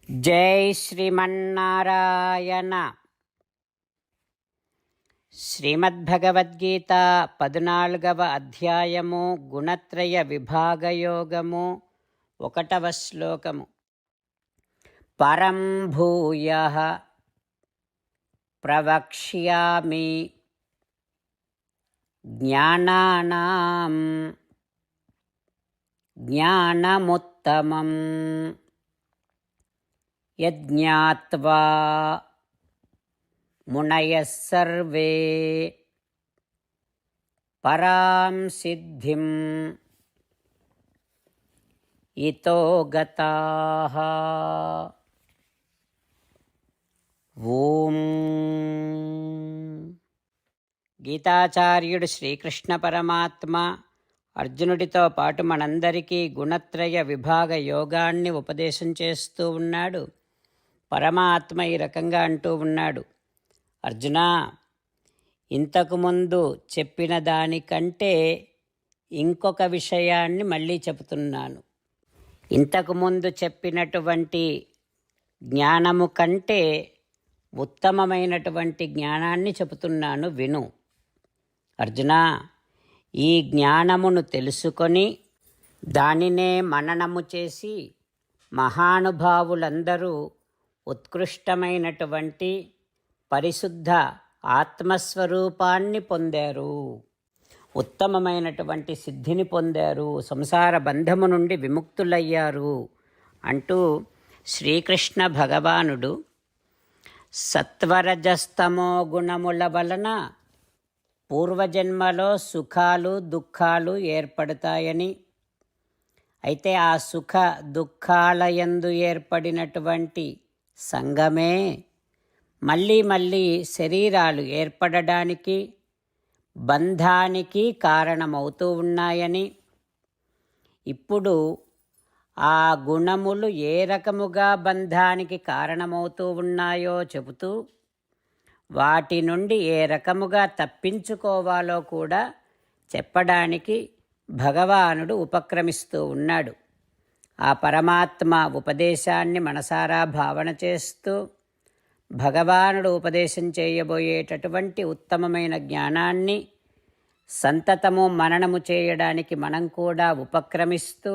జై శ్రీమన్నారాయణ. శ్రీమద్భగవద్గీత 14వ అధ్యాయము గుణత్రయ విభాగయోగము 1వ శ్లోకము. పరం భూయః ప్రవక్ష్యామి జ్ఞానానాం జ్ఞానముత్తమం యజ్ఞాత్వా మునయః సర్వే పరాం సిద్ధిం ఇతో గతాః. ఓం. గీతాచార్యుడు శ్రీకృష్ణ పరమాత్మ అర్జునుడితో పాటు మనందరికీ గుణత్రయ విభాగ యోగాన్ని ఉపదేశం చేస్తూ ఉన్నాడు. పరమాత్మ ఈ రకంగా అంటూ ఉన్నాడు, అర్జునా, ఇంతకుముందు చెప్పిన దానికంటే ఇంకొక విషయాన్ని మళ్ళీ చెబుతున్నాను. ఇంతకుముందు చెప్పినటువంటి జ్ఞానము కంటే ఉత్తమమైనటువంటి జ్ఞానాన్ని చెబుతున్నాను, విను. అర్జునా, ఈ జ్ఞానమును తెలుసుకొని దానినే మననము చేసి మహానుభావులందరూ ఉత్కృష్టమైనటువంటి పరిశుద్ధ ఆత్మస్వరూపాన్ని పొందారు, ఉత్తమమైనటువంటి సిద్ధిని పొందారు, సంసార బంధము నుండి విముక్తులయ్యారు అంటూ శ్రీకృష్ణ భగవానుడు సత్వరజస్తమో గుణముల వలన పూర్వజన్మలో సుఖాలు దుఃఖాలు ఏర్పడతాయని, అయితే ఆ సుఖ దుఃఖాలయందు ఏర్పడినటువంటి సంగమే మళ్ళీ మళ్ళీ శరీరాలు ఏర్పడడానికి బంధానికి కారణమవుతూ ఉన్నాయని, ఇప్పుడు ఆ గుణములు ఏ రకముగా బంధానికి కారణమవుతూ ఉన్నాయో చెబుతూ వాటి నుండి ఏ రకముగా తప్పించుకోవాలో కూడా చెప్పడానికి భగవానుడు ఉపక్రమిస్తూ ఉన్నాడు. ఆ పరమాత్మ ఉపదేశాన్ని మనసారా భావన చేస్తూ భగవానుడు ఉపదేశం చేయబోయేటటువంటి ఉత్తమమైన జ్ఞానాన్ని సంతతము మననము చేయడానికి మనం కూడా ఉపక్రమిస్తూ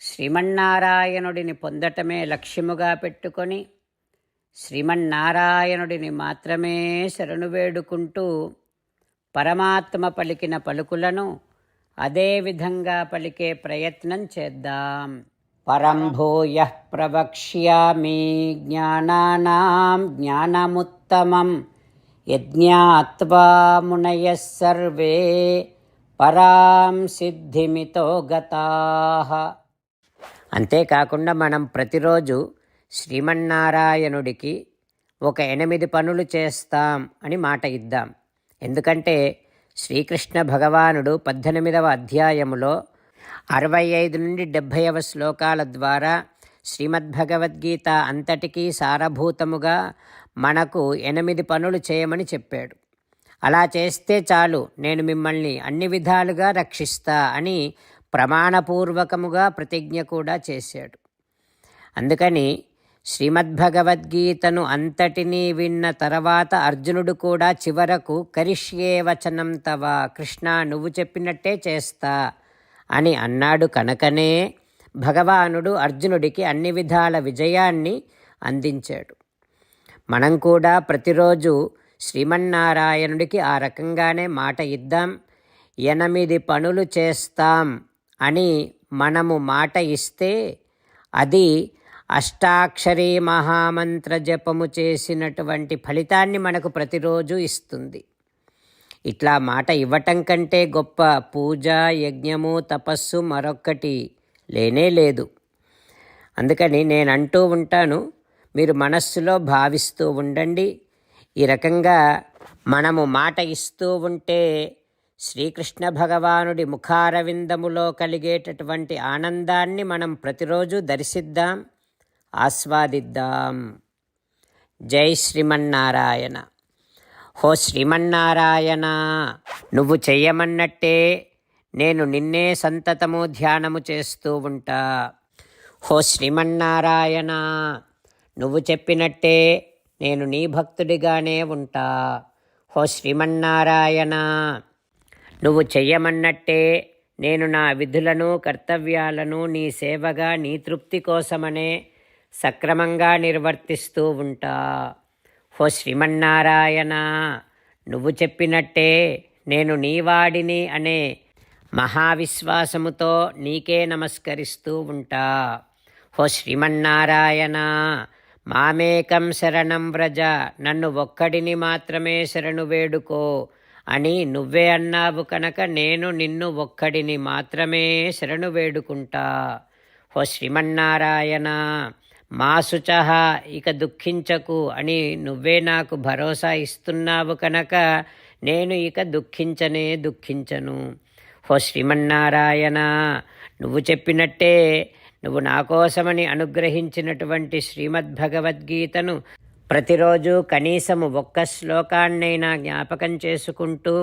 శ్రీమన్నారాయణుడిని పొందటమే లక్ష్యముగా పెట్టుకొని శ్రీమన్నారాయణుడిని మాత్రమే శరణు వేడుకుంటూ పరమాత్మ పలికిన పలుకులను అదే విధంగా పలికే ప్రయత్నం చేద్దాం. పరం భూయః ప్రవక్ష్యామి జ్ఞానానాం జ్ఞానముత్తమం యజ్ఞాత్వా మునయః సర్వే పరాం సిద్ధిమితో గతాః. అంతేకాకుండా మనం ప్రతిరోజు శ్రీమన్నారాయణుడికి ఒక 8 పనులు చేస్తాం అని మాట ఇద్దాం. ఎందుకంటే శ్రీకృష్ణ భగవానుడు 18వ అధ్యాయములో 65 నుండి 70వ శ్లోకాల ద్వారా శ్రీమద్భగవద్గీత అంతటికీ సారభూతముగా మనకు 8 పనులు చేయమని చెప్పాడు. అలా చేస్తే చాలు, నేను మిమ్మల్ని అన్ని విధాలుగా రక్షిస్తా అని ప్రమాణపూర్వకముగా ప్రతిజ్ఞ కూడా చేశాడు. అందుకని శ్రీమద్భగవద్గీతను అంతటినీ విన్న తర్వాత అర్జునుడు కూడా చివరకు కరిష్యే వచనం తవ, కృష్ణ నువ్వు చెప్పినట్టే చేస్తా అని అన్నాడు. కనుకనే భగవానుడు అర్జునుడికి అన్ని విధాల విజయాన్ని అందించాడు. మనం కూడా ప్రతిరోజు శ్రీమన్నారాయణుడికి ఆ రకంగానే మాట ఇద్దాం. 8 పనులు చేస్తాం అని మనము మాట ఇస్తే అది అష్టాక్షరీ మహామంత్ర జపము చేసినటువంటి ఫలితాన్ని మనకు ప్రతిరోజు ఇస్తుంది. ఇట్లా మాట ఇవ్వటం కంటే గొప్ప పూజ, యజ్ఞము, తపస్సు మరొక్కటి లేనే లేదు. అందుకని నేను అంటూ ఉంటాను, మీరు మనస్సులో భావిస్తూ ఉండండి. ఈ రకంగా మనము మాట ఇస్తూ ఉంటే శ్రీకృష్ణ భగవానుడి ముఖారవిందములో కలిగేటటువంటి ఆనందాన్ని మనం ప్రతిరోజు దర్శిద్దాం, ఆస్వాదిద్దాం. జై శ్రీమన్నారాయణ. హో శ్రీమన్నారాయణ, నువ్వు చెయ్యమన్నట్టే నేను నిన్నే సంతతము ధ్యానము చేస్తూ ఉంటా. హో శ్రీమన్నారాయణ, నువ్వు చెప్పినట్టే నేను నీ భక్తుడిగానే ఉంటా. హో శ్రీమన్నారాయణ, నువ్వు చెయ్యమన్నట్టే నేను నా విధులను కర్తవ్యాలను నీ సేవగా నీ తృప్తి కోసమనే సక్రమంగా నిర్వర్తిస్తూ ఉంటా. హో శ్రీమన్నారాయణ, నువ్వు చెప్పినట్టే నేను నీవాడిని అనే మహావిశ్వాసముతో నీకే నమస్కరిస్తూ ఉంటా. హో శ్రీమన్నారాయణ, మామేకం శరణం వ్రజ, నన్ను ఒక్కడిని మాత్రమే శరణు వేడుకో అని నువ్వే అన్నావు కనుక నేను నిన్ను ఒక్కడిని మాత్రమే శరణు వేడుకుంటా. హో శ్రీమన్నారాయణ, మా శుచః, ఇక దుఃఖించకు అని నువ్వే నాకు భరోసా ఇస్తున్నావు కనుక నేను ఇక దుఃఖించను. హో శ్రీమన్నారాయణ, నువ్వు చెప్పినట్టే నువ్వు నా కోసమని అనుగ్రహించినటువంటి శ్రీమద్భగవద్గీతను ప్రతిరోజు కనీసము ఒక్క శ్లోకాన్నైనా జ్ఞాపకం చేసుకుంటూ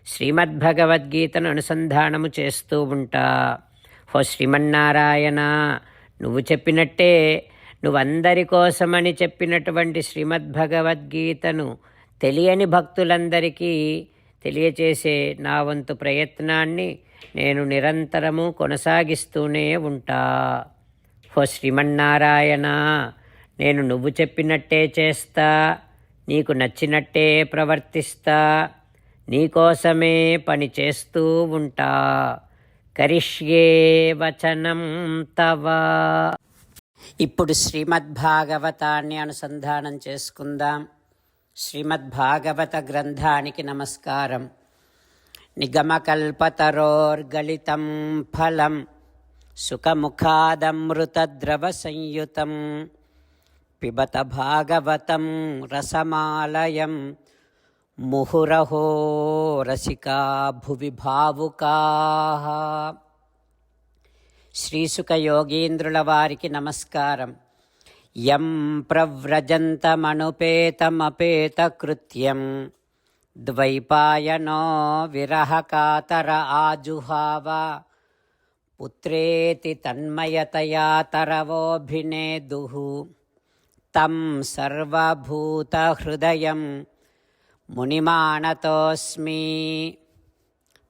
శ్రీమద్భగవద్గీతను అనుసంధానము చేస్తూ ఉంటా. హో శ్రీమన్నారాయణ, నువ్వు చెప్పినట్టే నువ్వందరి కోసమని చెప్పినటువంటి శ్రీమద్భగవద్గీతను తెలియని భక్తులందరికీ తెలియచేసే నా వంతు ప్రయత్నాన్ని నేను నిరంతరము కొనసాగిస్తూనే ఉంటా. హో శ్రీమన్నారాయణ, నేను నువ్వు చెప్పినట్టే చేస్తా, నీకు నచ్చినట్టే ప్రవర్తిస్తా, నీకోసమే పని చేస్తూ ఉంటా. కరిష్యే వచనం తవ. ఇప్పుడు శ్రీమద్భాగవతాన్ని అనుసంధానం చేసుకుందాం. శ్రీమద్భాగవత గ్రంథానికి నమస్కారం. నిగమకల్పతరోర్గళితం ఫలం సుఖముఖాదమృతద్రవ సంయుతం పిబత భాగవతం రసమాలయం ముహురహో రసికా భువి భావుకాః. శ్రీసుఖ యోగీంద్రుల వారికి నమస్కారం. యం ప్రవ్రజంతమనుపేతమపేతకృత్యం ద్వైపాయనో విరహకాతర ఆజుహావ పుత్రేతి తన్మయతయా తరవోభినేదుః తం సర్వభూతహృదయం మునిమానతోస్మి.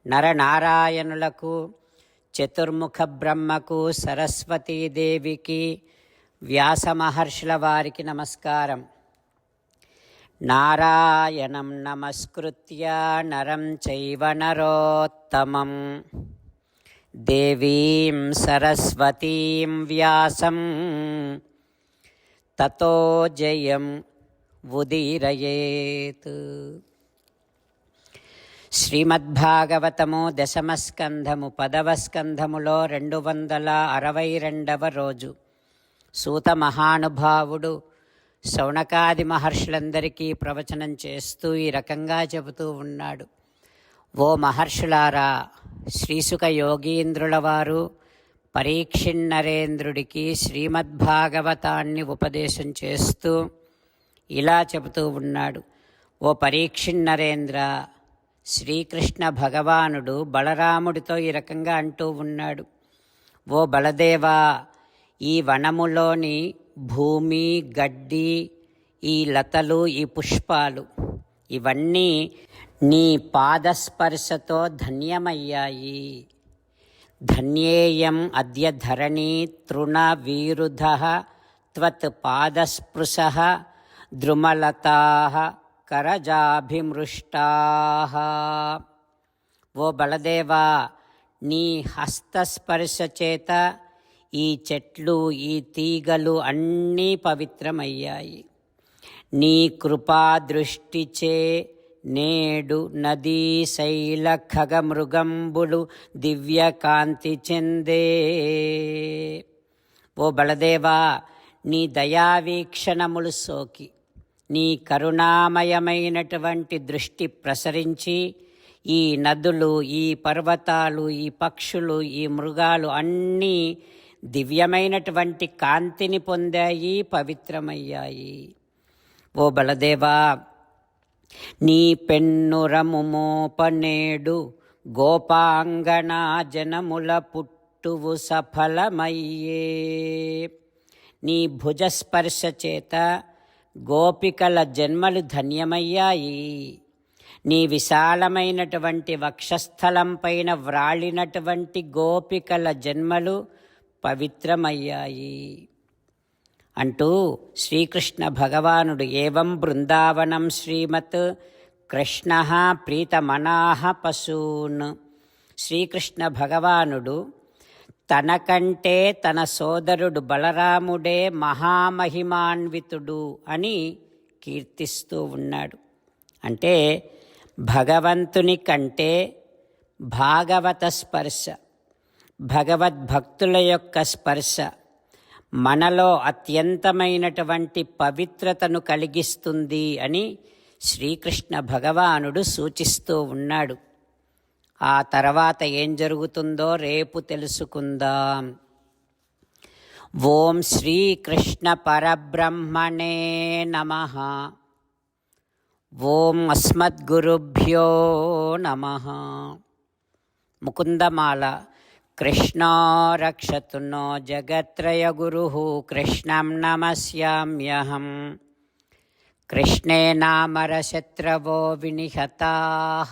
నరనారాయణులకు, చతుర్ముఖ బ్రహ్మకు, సరస్వతీదేవికి, వ్యాస మహర్షుల వారికి నమస్కారం. నారాయణం నమస్కృత్య నరం చైవ నరోత్తమం దేవీం సరస్వతీం వ్యాసం తతో జయం ఉదీరయేత్. శ్రీమద్భాగవతము దశమస్కంధము 10వ స్కంధములో 262వ రోజు. సూత మహానుభావుడు శౌనకాది మహర్షులందరికీ ప్రవచనం చేస్తూ ఈ రకంగా చెబుతూ ఉన్నాడు. ఓ మహర్షులారా, శ్రీసుఖ యోగీంద్రుల వారు పరీక్షిన్నరేంద్రుడికి శ్రీమద్భాగవతాన్ని ఉపదేశం చేస్తూ ఇలా చెబుతూ ఉన్నాడు. ఓ పరీక్షిన్నరేంద్ర, శ్రీకృష్ణ భగవానుడు బలరాముడితో ఈ రకంగా అంటూ ఉన్నాడు. ఓ బలదేవా, ఈ వనములోని భూమి, గడ్డి, ఈ లతలు, ఈ పుష్పాలు ఇవన్నీ నీ పాదస్పర్శతో ధన్యమయ్యాయి. ధన్యేయం అద్య ధరణీ తృణ వీరుధః త్వత్ పాదస్పృశః ద్రుమలతాః కరజాభిమృష్టాః. ఓ బలదేవా, నీ హస్తస్పర్శ చేత ఈ చెట్లు, ఈ తీగలు అన్నీ పవిత్రమయ్యాయి. నీ కృపాదృష్టిచే నేడు నదీ శైల ఖగమృగంబులు దివ్యకాంతి చెందే. ఓ బలదేవా, నీ దయావీక్షణములు సోకి, నీ కరుణామయమైనటువంటి దృష్టి ప్రసరించి ఈ నదులు, ఈ పర్వతాలు, ఈ పక్షులు, ఈ మృగాలు అన్నీ దివ్యమైనటువంటి కాంతిని పొందాయి, పవిత్రమయ్యాయి. ఓ బలదేవా, నీ పెన్నురము మోపనేడు గోపాంగనా జనముల పుట్ట పుట్టువు సఫలమయ్యే. నీ భుజస్పర్శ చేత గోపికల జన్మలు ధన్యమయ్యాయి. నీ విశాలమైనటువంటి వక్షస్థలం పైన వ్రాలినటువంటి గోపికల జన్మలు పవిత్రమయ్యాయి అంటూ శ్రీకృష్ణ భగవానుడు ఏవం బృందావనం శ్రీమత్ కృష్ణ ప్రీతమనాహ పశూన్. శ్రీకృష్ణ భగవానుడు తనకంటే తన సోదరుడు బలరాముడే మహామహిమాన్వితుడు అని కీర్తిస్తూ ఉన్నాడు. అంటే భగవంతుని కంటే భాగవత స్పర్శ, భగవద్భక్తుల యొక్క స్పర్శ మనలో అత్యంతమైనటువంటి పవిత్రతను కలిగిస్తుంది అని శ్రీకృష్ణ భగవానుడు సూచిస్తూ ఉన్నాడు. ఆ తర్వాత ఏం జరుగుతుందో రేపు తెలుసుకుందాం. ఓం శ్రీకృష్ణ పరబ్రహ్మణే నమః. ఓం అస్మద్గురుభ్యో నమః. ముకుందమాల. కృష్ణో రక్షతు నో జగత్రయగురుః కృష్ణం నమస్యామ్యహం. కృష్ణేనామరశత్రవో వినిహతాః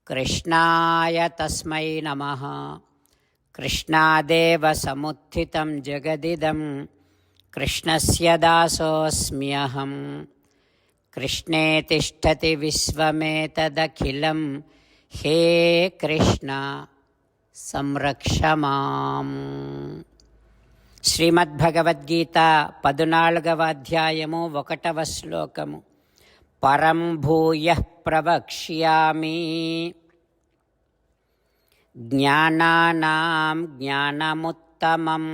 కృష్ణాయ తస్మై నమః. కృష్ణాదేవ సముత్థితం జగదిదం కృష్ణస్య దాసోऽస్మ్యహం. కృష్ణే తిష్టతి విశ్వమేతదఖిలం హే కృష్ణ సంరక్ష మాం. శ్రీమద్భగవద్గీత 14వ అధ్యాయము 1వ శ్లోకము. పరం భూయః ప్రవక్ష్యామి జ్ఞానానాం జ్ఞానముత్తమం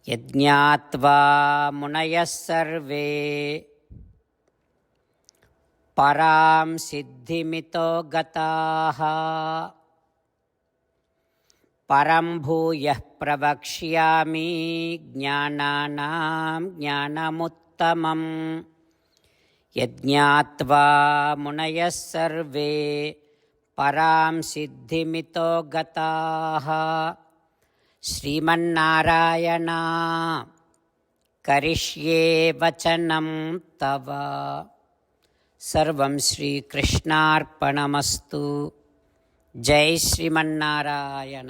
యజ్ఞాత్వా మునయః సర్వే పరాం సిద్ధిమితో గతాః. పరం భూయః ప్రవక్ష్యామి జ్ఞానానాం జ్ఞానముత్తమం యజ్ఞాత్వా మునయః సర్వే పరాం సిద్ధిమితో గతాః. శ్రీమన్నారాయణ కరిష్యే వచనం తవ. సర్వం శ్రీకృష్ణార్పణమస్తు. జై శ్రీమన్నారాయణ.